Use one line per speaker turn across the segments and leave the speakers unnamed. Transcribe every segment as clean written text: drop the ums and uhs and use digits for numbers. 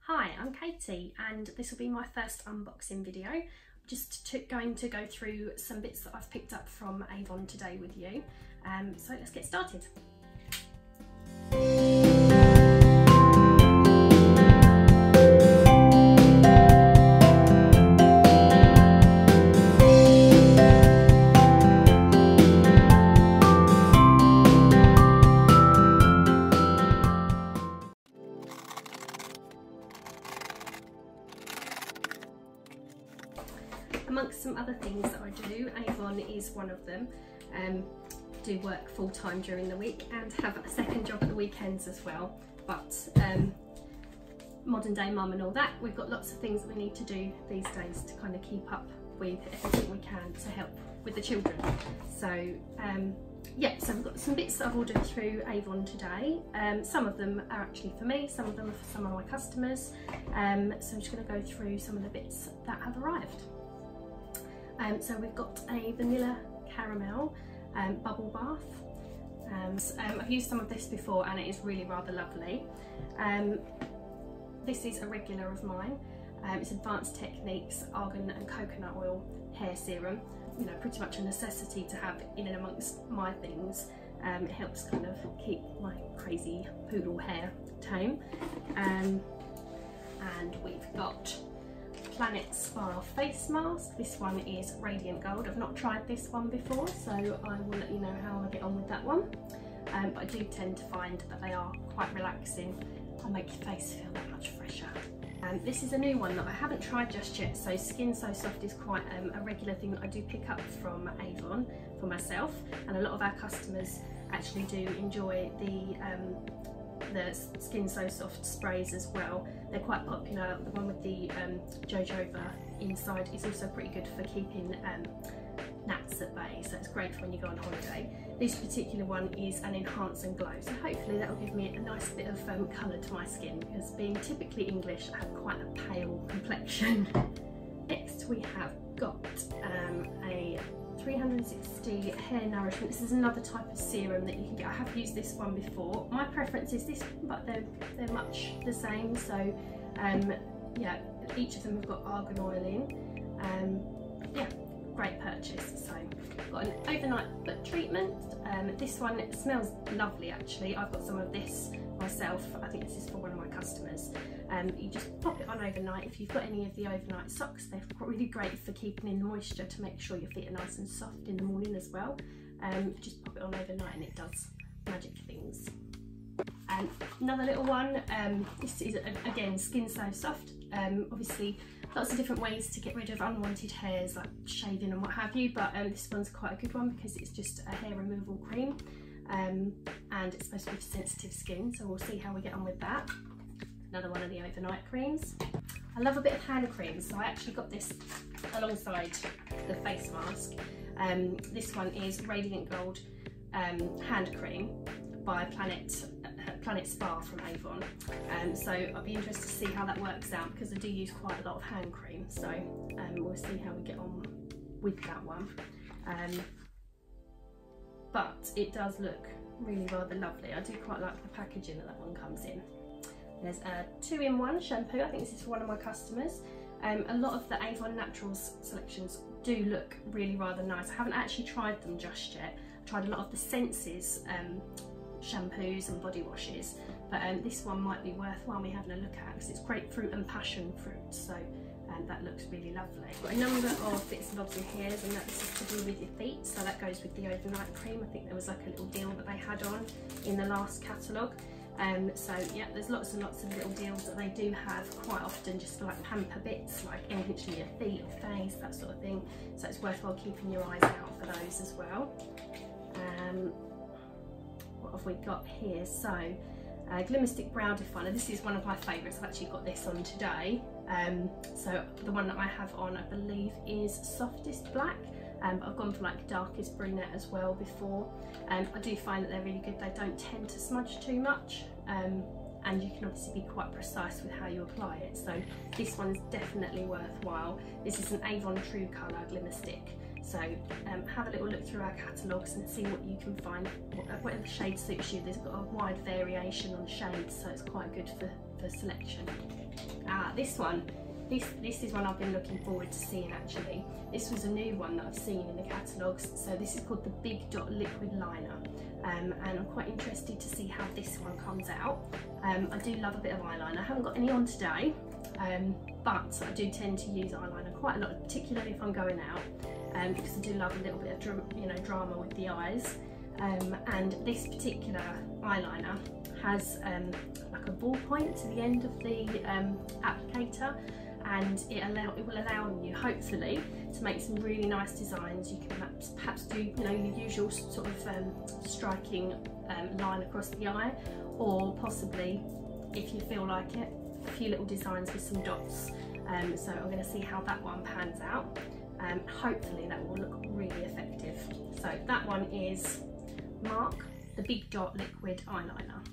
Hi, I'm Katie and this will be my first unboxing video. I'm just going to go through some bits that I've picked up from Avon today with you. So let's get started. Amongst some other things that I do, Avon is one of them. Do work full time during the week and have a second job at the weekends as well. But modern day mum and all that, we've got lots of things that we need to do these days to kind of keep up with everything we can to help with the children. So yeah, so we've got some bits that I've ordered through Avon today. Some of them are actually for me, some of them are for some of my customers. So I'm just going to go through some of the bits that have arrived. So we've got a vanilla caramel bubble bath. I've used some of this before and it is really rather lovely. This is a regular of mine. It's Advanced Techniques Argan and Coconut Oil Hair Serum. You know, pretty much a necessity to have in and amongst my things. It helps kind of keep my crazy poodle hair tame. And we've got Planet Spa face mask. This one is Radiant Gold. I've not tried this one before, so I will let you know how I get on with that one. But I do tend to find that they are quite relaxing and make your face feel that much fresher. This is a new one that I haven't tried just yet. So Skin So Soft is quite a regular thing that I do pick up from Avon for myself, and a lot of our customers actually do enjoy the Skin So Soft sprays as well. They're quite popular. The one with the jojoba inside is also pretty good for keeping gnats at bay, so it's great for when you go on holiday. This particular one is an enhance and glow, so hopefully that will give me a nice bit of colour to my skin, because being typically English I have quite a pale complexion. Next we have got a 360 hair nourishment. This is another type of serum that you can get. I have used this one before. My preference is this one, but they're much the same. So yeah, each of them have got argan oil in. Yeah, great purchase. So got an overnight foot treatment. This one, it smells lovely actually. I've got some of this myself. I think this is for one of my customers. You just pop it on overnight. If you've got any of the overnight socks, they're really great for keeping in the moisture to make sure your feet are nice and soft in the morning as well. Just pop it on overnight and it does magic things. And another little one, this is again Skin So Soft. Obviously lots of different ways to get rid of unwanted hairs like shaving and what have you, but this one's quite a good one because it's just a hair removal cream, and it's supposed to be for sensitive skin, so we'll see how we get on with that. Another one of the overnight creams. I love a bit of hand cream, so I actually got this alongside the face mask. This one is Radiant Gold hand cream by Planet Spa from Avon. So I'll be interested to see how that works out, because I do use quite a lot of hand cream, so we'll see how we get on with that one. But it does look really rather lovely. I do quite like the packaging that one comes in. There's a 2-in-1 shampoo. I think this is for one of my customers. A lot of the Avon Naturals selections do look really rather nice. I haven't actually tried them just yet. I've tried a lot of the Senses shampoos and body washes, but this one might be worthwhile me having a look at, because it's grapefruit and passion fruit, so that looks really lovely. Got a number of bits and bobs in here, and this is to do with your feet, so that goes with the overnight cream. I think there was like a little deal that they had on in the last catalogue. So yeah, there's lots and lots of little deals that they do have quite often, just for like pamper bits, like anything to your feet or face, that sort of thing. So it's worthwhile keeping your eyes out for those as well. What have we got here? So Glimmer Stick Brow Definer. This is one of my favourites. I've actually got this on today. So the one that I have on, I believe, is Softest Black. But I've gone for like Darkest Brunette as well before. I do find that they're really good. They don't tend to smudge too much, and you can obviously be quite precise with how you apply it. So this one's definitely worthwhile. This is an Avon True Colour Glimmer Stick. So have a little look through our catalogues and see what you can find, whatever shade suits you. There's got a wide variation on shades, so it's quite good for the selection. This one, this is one I've been looking forward to seeing actually. This was a new one that I've seen in the catalogues. So this is called the Big Dot Liquid Liner, and I'm quite interested to see how this one comes out. I do love a bit of eyeliner. I haven't got any on today, but I do tend to use eyeliner quite a lot, particularly if I'm going out, because I do love a little bit of drama with the eyes. And this particular eyeliner has like a ball point to the end of the applicator, and it will allow you hopefully to make some really nice designs. You can perhaps do your usual sort of striking line across the eye, or possibly, if you feel like it, a few little designs with some dots. So I'm going to see how that one pans out. Hopefully that will look really effective. So that one is Mark, the Big Dot Liquid Eyeliner.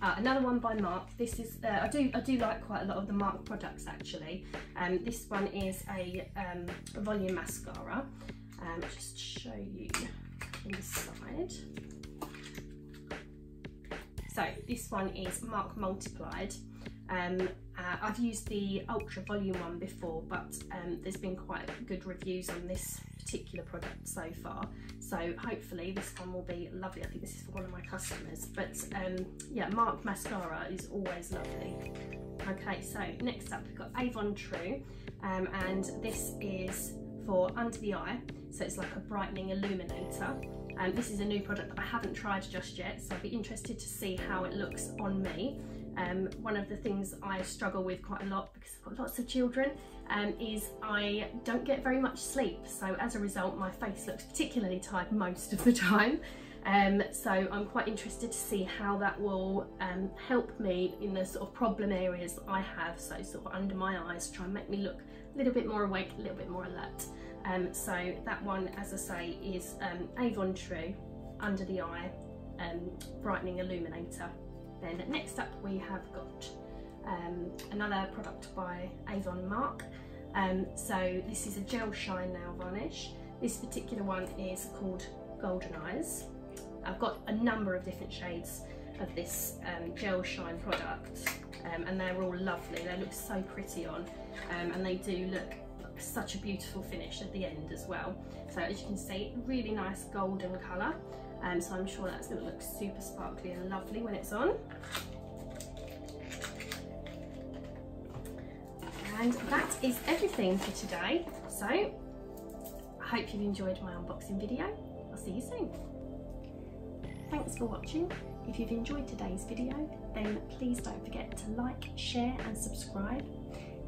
Another one by Mark. This is I do like quite a lot of the Mark products actually. This one is a volume mascara. Just show you inside. So this one is Mark Multiplied. I've used the Ultra Volume one before, but there's been quite good reviews on this particular product so far, so hopefully this one will be lovely. I think this is for one of my customers, but yeah, Mark mascara is always lovely. Okay, so next up we've got Avon True, and this is for under the eye, so it's like a brightening illuminator. This is a new product that I haven't tried just yet, so I'll be interested to see how it looks on me. One of the things I struggle with quite a lot, because I've got lots of children, is I don't get very much sleep, so as a result my face looks particularly tired most of the time. So I'm quite interested to see how that will help me in the sort of problem areas that I have, so sort of under my eyes, try and make me look a little bit more awake, a little bit more alert. So that one, as I say, is Avon True under the eye brightening illuminator. Then next up we have got another product by Avon Mark. So this is a gel shine nail varnish. This particular one is called Golden Eyes. I've got a number of different shades of this gel shine product, and they're all lovely. They look so pretty on, and they do look like such a beautiful finish at the end as well. So as you can see, really nice golden colour. So I'm sure that's going to look super sparkly and lovely when it's on. And that is everything for today. So I hope you've enjoyed my unboxing video. I'll see you soon. Thanks for watching. If you've enjoyed today's video, then please don't forget to like, share and subscribe.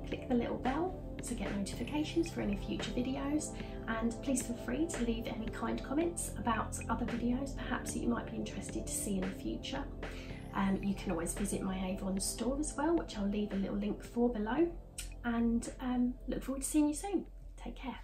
Click the little bell to get notifications for any future videos, and please feel free to leave any kind comments about other videos perhaps that you might be interested to see in the future. You can always visit my Avon store as well, which I'll leave a little link for below, and look forward to seeing you soon. Take care.